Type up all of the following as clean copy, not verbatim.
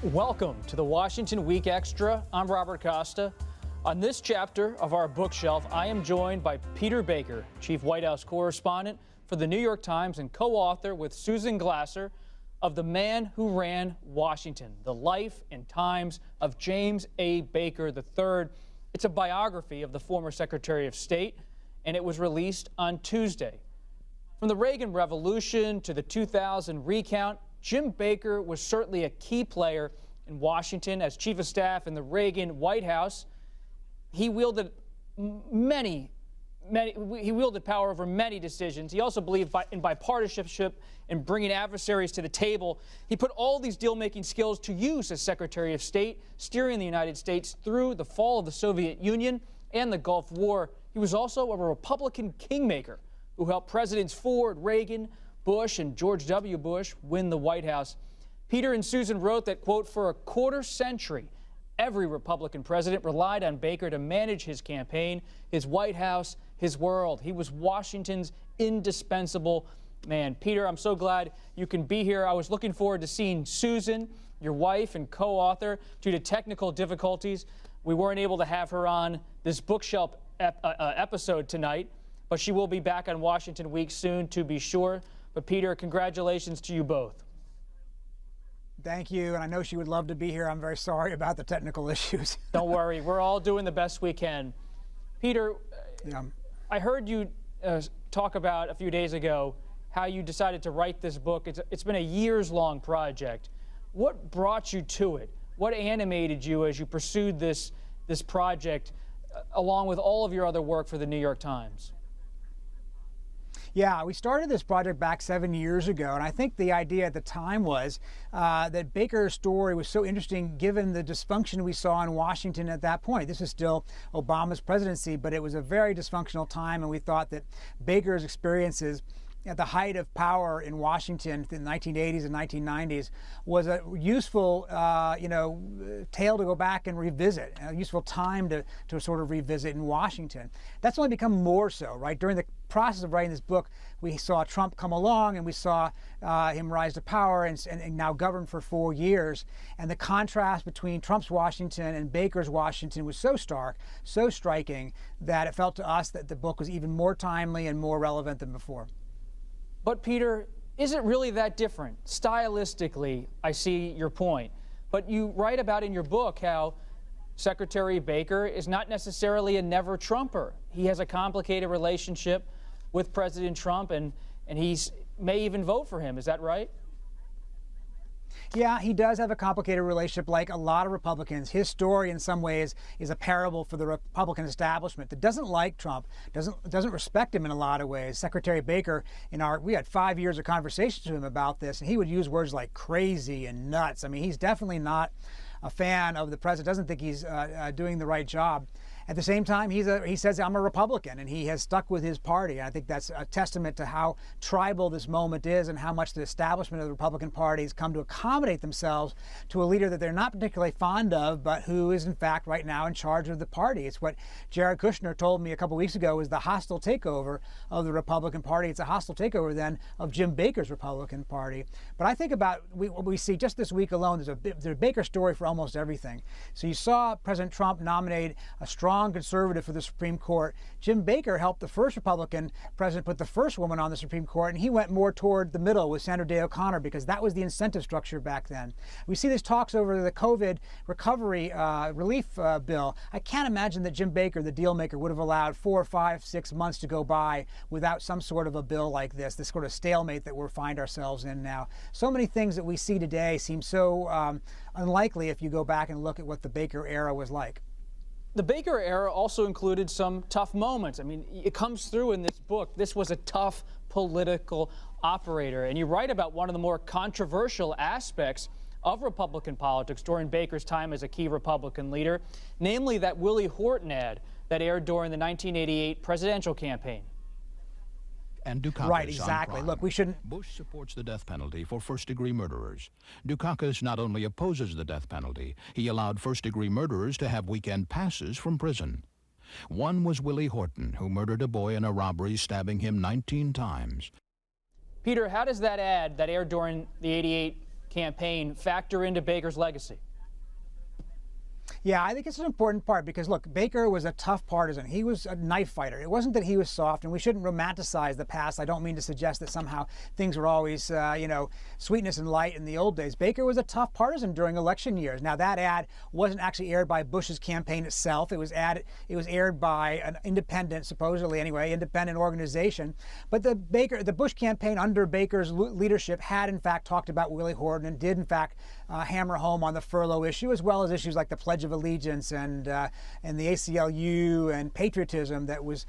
Welcome to the Washington Week Extra. I'm Robert Costa. On this chapter of our bookshelf, I am joined by Peter Baker, Chief White House Correspondent for the New York Times and co-author with Susan Glasser of The Man Who Ran Washington, The Life and Times of James A. Baker III. It's a biography of the former Secretary of State, and it was released on Tuesday. From the Reagan Revolution to the 2000 recount, Jim Baker was certainly a key player in Washington. As Chief of Staff in the Reagan White House, he wielded power over many decisions. He also believed in bipartisanship and bringing adversaries to the table. He put all these deal-making skills to use as Secretary of State, steering the United States through the fall of the Soviet Union and the Gulf War. He was also a Republican kingmaker who helped Presidents Ford, Reagan, Bush, and George W. Bush win the White House. Peter and Susan wrote that, quote, for a quarter century, every Republican president relied on Baker to manage his campaign, his White House, his world. He was Washington's indispensable man. Peter, I'm so glad you can be here. I was looking forward to seeing Susan, your wife and co-author. Due to technical difficulties, we weren't able to have her on this bookshelf episode tonight, but she will be back on Washington Week soon, to be sure. But Peter, congratulations to you both. Thank you, and I know she would love to be here. I'm very sorry about the technical issues. Don't worry, we're all doing the best we can. Peter, yeah. I heard you talk about a few days ago how you decided to write this book. It's been a years-long project. What brought you to it? What animated you as you pursued this project, along with all of your other work for the New York Times? Yeah, we started this project back 7 years ago, and I think the idea at the time was that Baker's story was so interesting given the dysfunction we saw in Washington at that point. This is still Obama's presidency, but it was a very dysfunctional time, and we thought that Baker's experiences at the height of power in Washington in the 1980s and 1990s was a useful, tale to go back and revisit, a useful time to sort of revisit in Washington. That's only become more so, right? During the process of writing this book, we saw Trump come along and we saw him rise to power and now govern for 4 years. And the contrast between Trump's Washington and Baker's Washington was so stark, so striking, that it felt to us that the book was even more timely and more relevant than before. But Peter, is it really that different? Stylistically, I see your point. But you write about in your book how Secretary Baker is not necessarily a never-Trumper. He has a complicated relationship with President Trump, and he may even vote for him. Is that right? Yeah, he does have a complicated relationship like a lot of Republicans. His story in some ways is a parable for the Republican establishment that doesn't like Trump, doesn't respect him in a lot of ways. Secretary Baker, we had 5 years of conversations with him about this, and he would use words like crazy and nuts. I mean, he's definitely not a fan of the president, doesn't think he's doing the right job. At the same time, he says, I'm a Republican, and he has stuck with his party. And I think that's a testament to how tribal this moment is and how much the establishment of the Republican Party has come to accommodate themselves to a leader that they're not particularly fond of, but who is, in fact, right now in charge of the party. It's what Jared Kushner told me a couple weeks ago is the hostile takeover of the Republican Party. It's a hostile takeover, then, of Jim Baker's Republican Party. But I think about what we see just this week alone, there's a Baker story for almost everything. So you saw President Trump nominate a strong conservative for the Supreme Court. Jim Baker helped the first Republican president put the first woman on the Supreme Court, and he went more toward the middle with Sandra Day O'Connor because that was the incentive structure back then. We see these talks over the COVID recovery relief bill. I can't imagine that Jim Baker, the deal maker, would have allowed 4, 5, 6 months to go by without some sort of a bill like this sort of stalemate that we find ourselves in now. So many things that we see today seem so unlikely if you go back and look at what the Baker era was like. The Baker era also included some tough moments. I mean, it comes through in this book. This was a tough political operator. And you write about one of the more controversial aspects of Republican politics during Baker's time as a key Republican leader, namely that Willie Horton ad that aired during the 1988 presidential campaign. And Dukakis right, exactly. Look, we shouldn't. Bush supports the death penalty for first-degree murderers. Dukakis not only opposes the death penalty, he allowed first-degree murderers to have weekend passes from prison. One was Willie Horton, who murdered a boy in a robbery, stabbing him 19 times. Peter, how does that ad that aired during the 88 campaign factor into Baker's legacy? Yeah, I think it's an important part because, look, Baker was a tough partisan. He was a knife fighter. It wasn't that he was soft, and we shouldn't romanticize the past. I don't mean to suggest that somehow things were always, sweetness and light in the old days. Baker was a tough partisan during election years. Now, that ad wasn't actually aired by Bush's campaign itself. It was aired by an independent, supposedly anyway, independent organization. But the Bush campaign under Baker's leadership had, in fact, talked about Willie Horton and did, in fact, hammer home on the furlough issue, as well as issues like the Pledge of Allegiance and the ACLU and patriotism that was,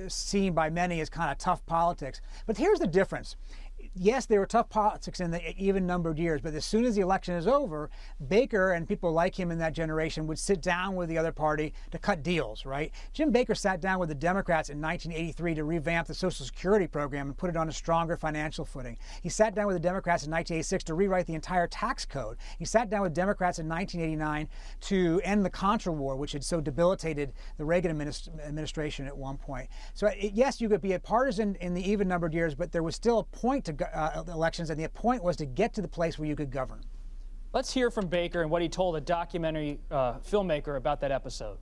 seen by many as kind of tough politics. But here's the difference. Yes, they were tough politics in the even-numbered years, but as soon as the election is over, Baker and people like him in that generation would sit down with the other party to cut deals, right? Jim Baker sat down with the Democrats in 1983 to revamp the Social Security program and put it on a stronger financial footing. He sat down with the Democrats in 1986 to rewrite the entire tax code. He sat down with Democrats in 1989 to end the Contra War, which had so debilitated the Reagan administration at one point. So yes, you could be a partisan in the even-numbered years, but there was still a point to elections, and the point was to get to the place where you could govern. Let's hear from Baker and what he told a documentary filmmaker about that episode.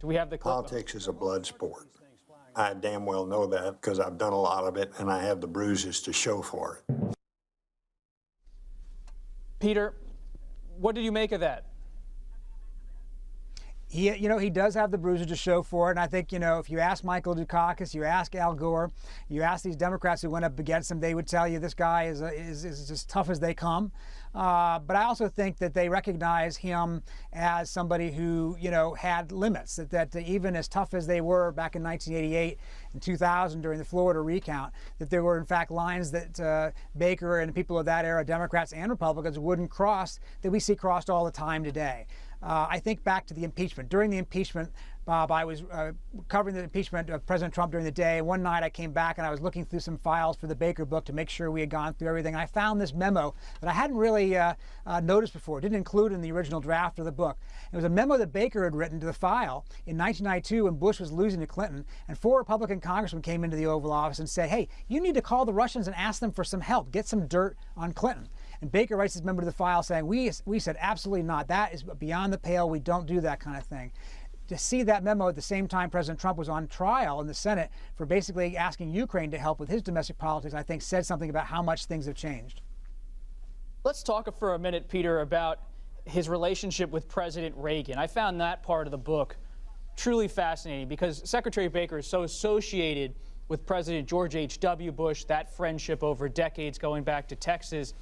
Do we have the clip? Politics is a blood sport. I damn well know that because I've done a lot of it and I have the bruises to show for it. Peter, what did you make of that? He does have the bruises to show for it, and I think, if you ask Michael Dukakis, you ask Al Gore, you ask these Democrats who went up against him, they would tell you this guy is as tough as they come. But I also think that they recognize him as somebody who, had limits, that even as tough as they were back in 1988 and 2000 during the Florida recount, that there were in fact lines that Baker and people of that era, Democrats and Republicans, wouldn't cross, that we see crossed all the time today. I think back to the impeachment. During the impeachment, Bob, I was covering the impeachment of President Trump during the day. One night I came back and I was looking through some files for the Baker book to make sure we had gone through everything. And I found this memo that I hadn't really noticed before. It didn't include in the original draft of the book. It was a memo that Baker had written to the file in 1992 when Bush was losing to Clinton. And 4 Republican congressmen came into the Oval Office and said, hey, you need to call the Russians and ask them for some help. Get some dirt on Clinton. And Baker writes his memo to the file saying, we said absolutely not. That is beyond the pale. We don't do that kind of thing. To see that memo at the same time President Trump was on trial in the Senate for basically asking Ukraine to help with his domestic politics, I think said something about how much things have changed. Let's talk for a minute, Peter, about his relationship with President Reagan. I found that part of the book truly fascinating because Secretary Baker is so associated with President George H.W. Bush, that friendship over decades going back to Texas.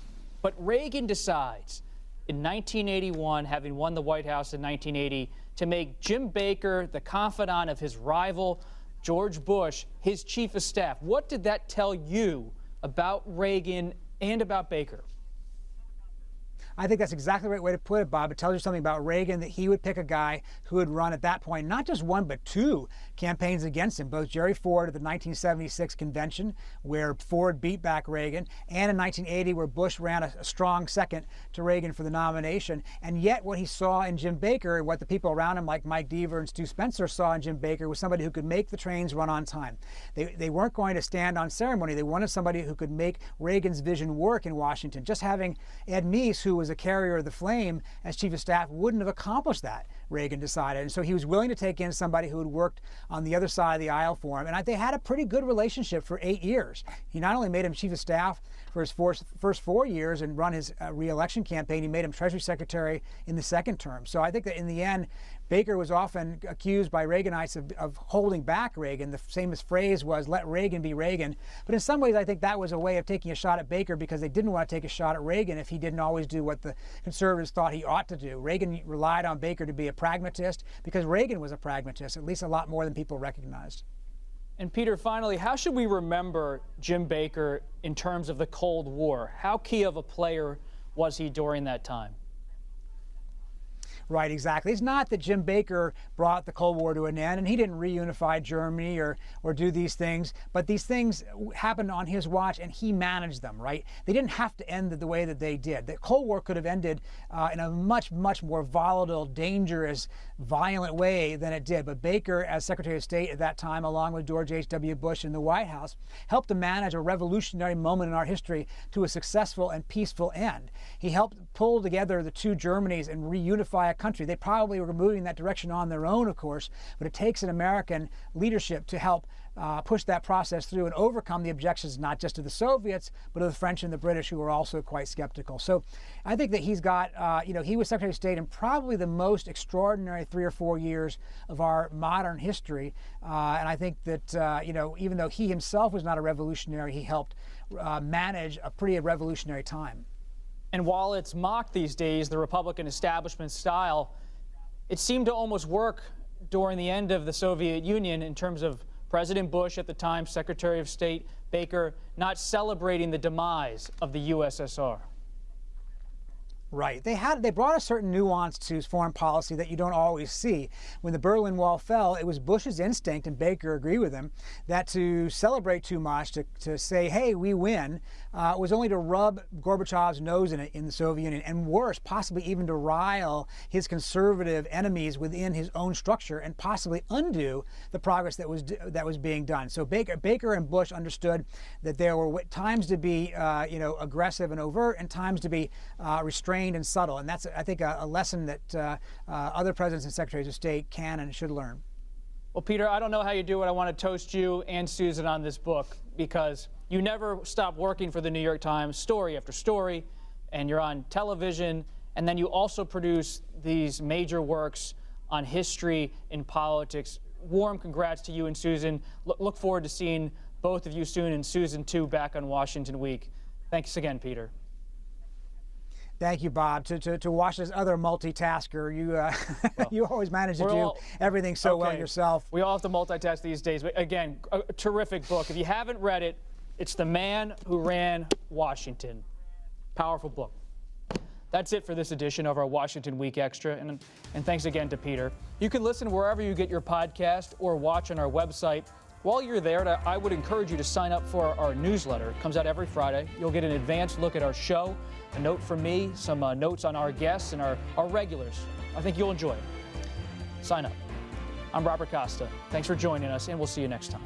But Reagan decides in 1981, having won the White House in 1980, to make Jim Baker the confidant of his rival, George Bush, his chief of staff. What did that tell you about Reagan and about Baker? I think that's exactly the right way to put it, Bob. It tells you something about Reagan, that he would pick a guy who had run at that point not just one but 2 campaigns against him, both Jerry Ford at the 1976 convention where Ford beat back Reagan, and in 1980 where Bush ran a strong second to Reagan for the nomination. And yet what he saw in Jim Baker and what the people around him like Mike Deaver and Stu Spencer saw in Jim Baker was somebody who could make the trains run on time. They weren't going to stand on ceremony. They wanted somebody who could make Reagan's vision work in Washington. Just having Ed Meese, who was a carrier of the flame as chief of staff, wouldn't have accomplished that, Reagan decided. And so he was willing to take in somebody who had worked on the other side of the aisle for him. And they had a pretty good relationship for 8 years. He not only made him chief of staff for his first 4 years and run his re-election campaign, he made him Treasury Secretary in the second term. So I think that in the end, Baker was often accused by Reaganites of holding back Reagan. The famous phrase was, let Reagan be Reagan. But in some ways, I think that was a way of taking a shot at Baker because they didn't want to take a shot at Reagan if he didn't always do what the conservatives thought he ought to do. Reagan relied on Baker to be a pragmatist because Reagan was a pragmatist, at least a lot more than people recognized. And Peter, finally, how should we remember Jim Baker in terms of the Cold War? How key of a player was he during that time? Right, exactly. It's not that Jim Baker brought the Cold War to an end, and he didn't reunify Germany or do these things, but these things happened on his watch, and he managed them, right? They didn't have to end the way that they did. The Cold War could have ended in a much, much more volatile, dangerous, violent way than it did. But Baker, as Secretary of State at that time, along with George H.W. Bush in the White House, helped to manage a revolutionary moment in our history to a successful and peaceful end. He helped pull together the two Germanys and reunify a country. They probably were moving that direction on their own, of course, but it takes an American leadership to help push that process through and overcome the objections not just to the Soviets, but to the French and the British, who were also quite skeptical. So I think that he's got, he was Secretary of State in probably the most extraordinary 3 or 4 years of our modern history. And I think that, even though he himself was not a revolutionary, he helped manage a pretty revolutionary time. And while it's mocked these days, the Republican establishment style, it seemed to almost work during the end of the Soviet Union in terms of President Bush at the time, Secretary of State Baker, not celebrating the demise of the USSR. Right. They brought a certain nuance to foreign policy that you don't always see. When the Berlin Wall fell, it was Bush's instinct, and Baker agreed with him, that to celebrate too much, to say, hey, we win, was only to rub Gorbachev's nose in it in the Soviet Union, and worse, possibly even to rile his conservative enemies within his own structure and possibly undo the progress that was being done. So Baker and Bush understood that there were times to be aggressive and overt, and times to be restrained and subtle, and that's, I think, a lesson that other presidents and secretaries of state can and should learn. Well, Peter, I don't know how you do it. I want to toast you and Susan on this book, because you never stop working for the New York Times, story after story, and you're on television, and then you also produce these major works on history and politics. Warm congrats to you and Susan. Look forward to seeing both of you soon, and Susan too, back on Washington Week. Thanks again, Peter. Thank you, Bob. To watch this other multitasker, you always manage to do everything so well yourself. We all have to multitask these days. But again, a terrific book. If you haven't read it, it's The Man Who Ran Washington. Powerful book. That's it for this edition of our Washington Week Extra, and thanks again to Peter. You can listen wherever you get your podcast or watch on our website. While you're there, I would encourage you to sign up for our newsletter. It comes out every Friday. You'll get an advanced look at our show, a note from me, some notes on our guests and our regulars. I think you'll enjoy it. Sign up. I'm Robert Costa. Thanks for joining us, and we'll see you next time.